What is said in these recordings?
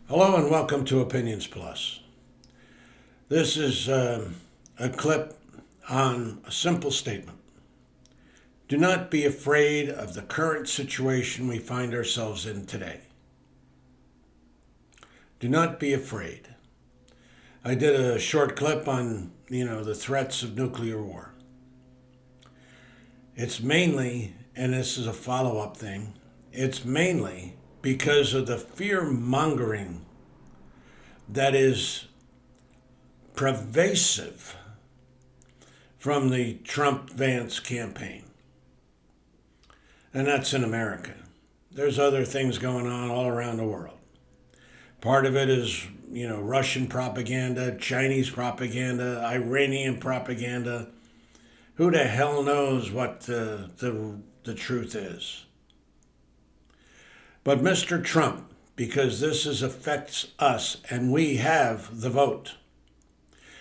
Hello and welcome to Opinions Plus. This is a clip on a simple statement. Do not be afraid of the current situation we find ourselves in today. Do not be afraid. I did a short clip on, the threats of nuclear war. It's mainly, and this is a follow-up thing, it's mainly because of the fear-mongering that is pervasive from the Trump-Vance campaign. And that's in America. There's other things going on all around the world. Part of it is, Russian propaganda, Chinese propaganda, Iranian propaganda. Who the hell knows what the truth is? But Mr. Trump, because affects us and we have the vote.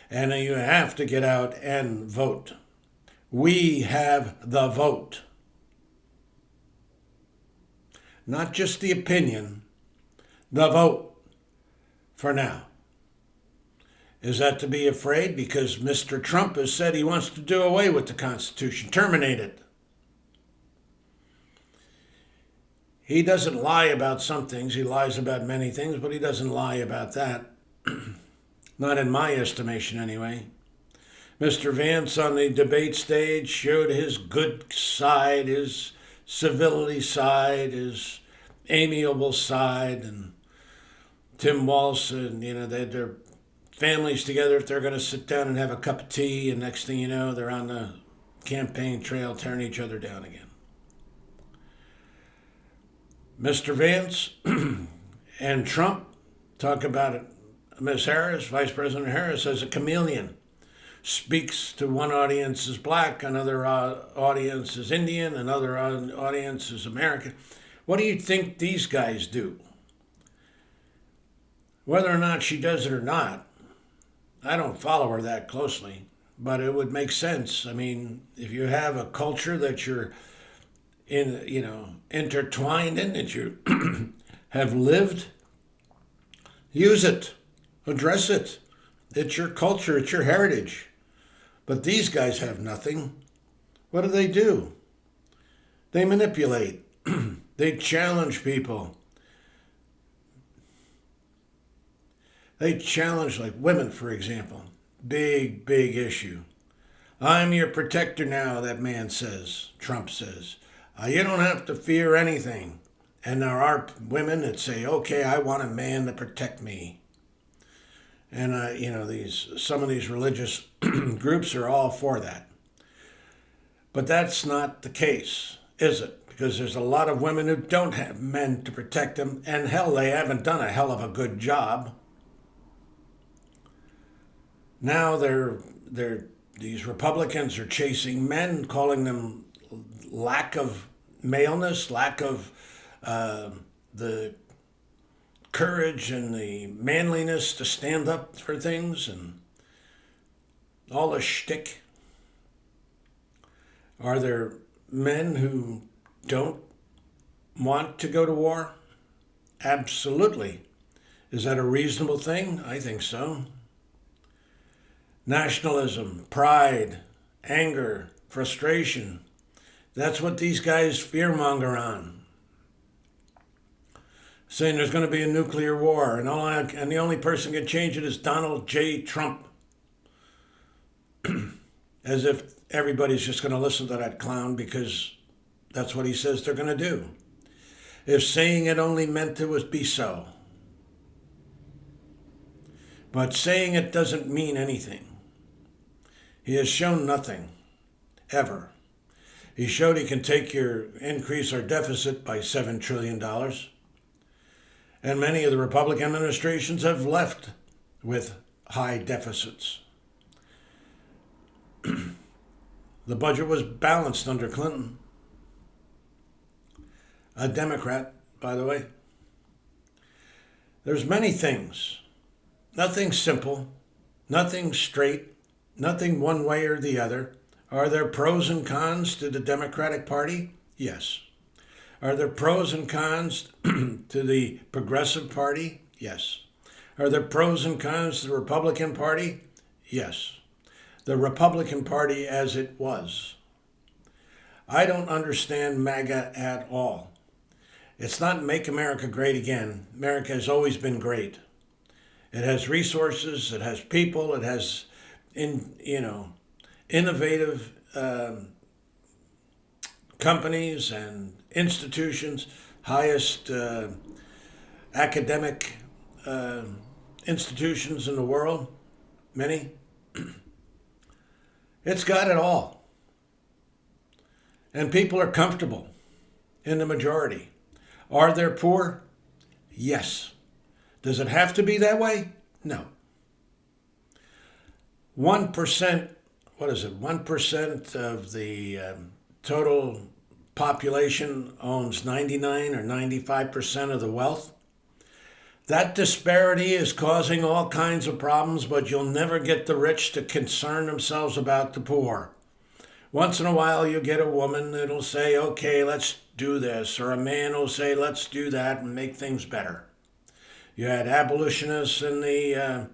And you have to get out and vote. We have the vote. Not just the opinion, the vote for now. Is that to be afraid? Because Mr. Trump has said he wants to do away with the Constitution, terminate it. He doesn't lie about some things. He lies about many things, but he doesn't lie about that. Not in my estimation, anyway. Mr. Vance on the debate stage showed his good side, his civility side, his amiable side, and Tim Walz and, they had their families together if they're going to sit down and have a cup of tea, and next thing you know, they're on the campaign trail tearing each other down again. Mr. Vance and Trump talk about it. Ms. Harris, Vice President Harris, as a chameleon, speaks to one audience as black, another audience as Indian, another audience as American. What do you think these guys do? Whether or not she does it or not, I don't follow her that closely, but it would make sense. I mean, if you have a culture that you're intertwined in, that you have lived, use it, address it. It's your culture, it's your heritage. But these guys have nothing. What do? They manipulate. They challenge people. They challenge, like women, for example. Big issue. I'm your protector now, that man says, Trump says. You don't have to fear anything. And there are women that say, okay, I want a man to protect me. And, some of these religious groups are all for that. But that's not the case, is it? Because there's a lot of women who don't have men to protect them. And hell, they haven't done a hell of a good job. Now these Republicans are chasing men, calling them lack of maleness, lack of the courage and the manliness to stand up for things, and all the shtick. Are there men who don't want to go to war? Absolutely. Is that a reasonable thing? I think so. Nationalism, pride, anger, frustration. That's what these guys fearmonger on. Saying there's going to be a nuclear war, and the only person who can change it is Donald J. Trump. As if everybody's just going to listen to that clown because that's what he says they're going to do. If saying it only meant it would be so. But saying it doesn't mean anything. He has shown nothing, ever. He showed he can increase our deficit by $7 trillion. And many of the Republican administrations have left with high deficits. The budget was balanced under Clinton. A Democrat, by the way. There's many things. Nothing simple, nothing straight, nothing one way or the other. Are there pros and cons to the Democratic Party? Yes. Are there pros and cons to the Progressive Party? Yes. Are there pros and cons to the Republican Party? Yes. The Republican Party as it was. I don't understand MAGA at all. It's not Make America Great Again. America has always been great. It has resources, it has people, it has innovative companies and institutions, highest academic institutions in the world, many. It's got it all. And people are comfortable in the majority. Are there poor? Yes. Does it have to be that way? No. 1%, what is it? 1% of the total population owns 99 or 95% of the wealth. That disparity is causing all kinds of problems, but you'll never get the rich to concern themselves about the poor. Once in a while, you get a woman that'll say, okay, let's do this, or a man will say, let's do that and make things better. You had abolitionists in the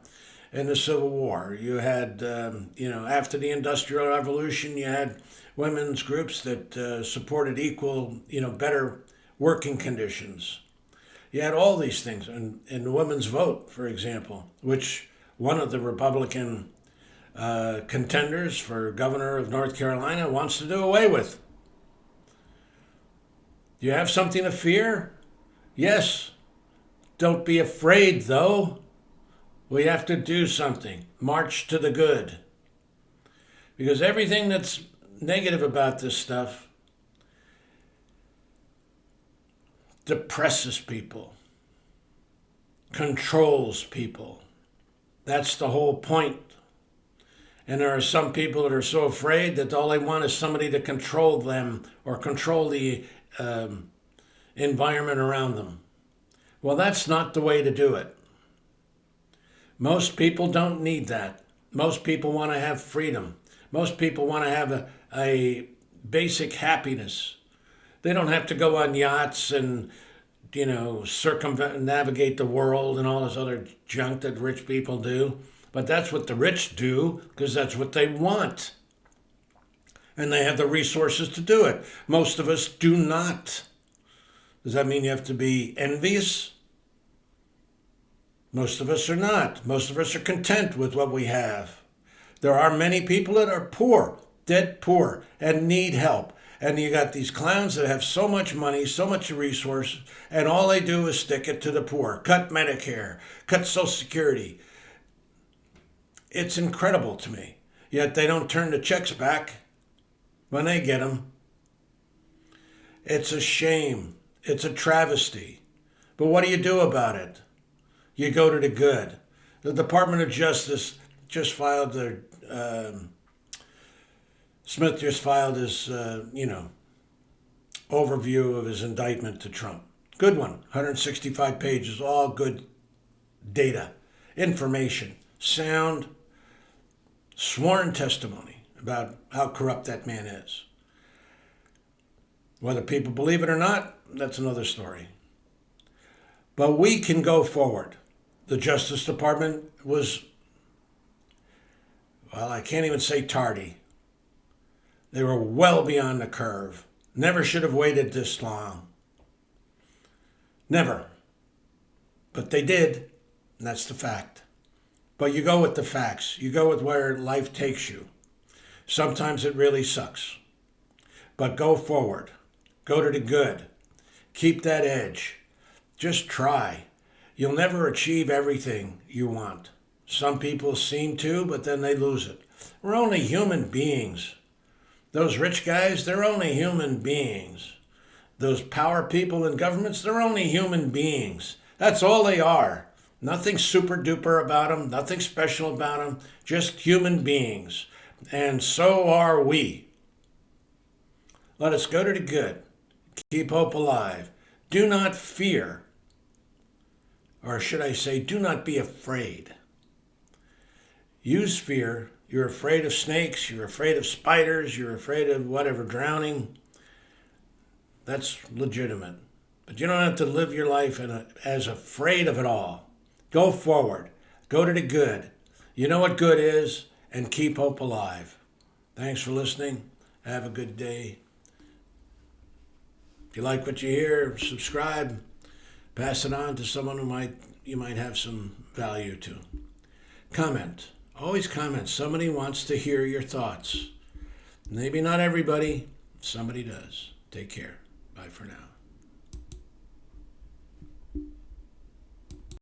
Civil War. You had, after the Industrial Revolution, you had women's groups that supported equal, better working conditions. You had all these things, and the women's vote, for example, which one of the Republican contenders for governor of North Carolina wants to do away with. Do you have something to fear? Yes. Don't be afraid, though. We have to do something. March to the good. Because everything that's negative about this stuff depresses people, controls people. That's the whole point. And there are some people that are so afraid that all they want is somebody to control them or control the environment around them. Well, that's not the way to do it. Most people don't need that. Most people want to have freedom. Most people want to have a basic happiness. They don't have to go on yachts and, circumnavigate the world and all this other junk that rich people do. But that's what the rich do because that's what they want. And they have the resources to do it. Most of us do not. Does that mean you have to be envious? Most of us are not. Most of us are content with what we have. There are many people that are poor, dead poor, and need help. And you got these clowns that have so much money, so much resources, and all they do is stick it to the poor. Cut Medicare, cut Social Security. It's incredible to me. Yet they don't turn the checks back when they get them. It's a shame. It's a travesty. But what do you do about it? You go to the good. The Department of Justice just filed their, Smith just filed his, overview of his indictment to Trump. Good one, 165 pages, all good data, information, sound, sworn testimony about how corrupt that man is. Whether people believe it or not, that's another story. But we can go forward. The Justice Department was, I can't even say tardy. They were well beyond the curve. Never should have waited this long. Never. But they did, and that's the fact. But you go with the facts. You go with where life takes you. Sometimes it really sucks. But go forward. Go to the good. Keep that edge. Just try. You'll never achieve everything you want. Some people seem to, but then they lose it. We're only human beings. Those rich guys, they're only human beings. Those power people in governments, they're only human beings. That's all they are. Nothing super duper about them, nothing special about them, just human beings. And so are we. Let us go to the good. Keep hope alive. Do not fear. Or should I say, do not be afraid. Use fear. You're afraid of snakes, you're afraid of spiders, you're afraid of whatever, drowning. That's legitimate. But you don't have to live your life as afraid of it all. Go forward. Go to the good. You know what good is, and keep hope alive. Thanks for listening. Have a good day. If you like what you hear, subscribe. Pass it on to someone you might have some value to. Comment. Always comment. Somebody wants to hear your thoughts. Maybe not everybody. Somebody does. Take care. Bye for now.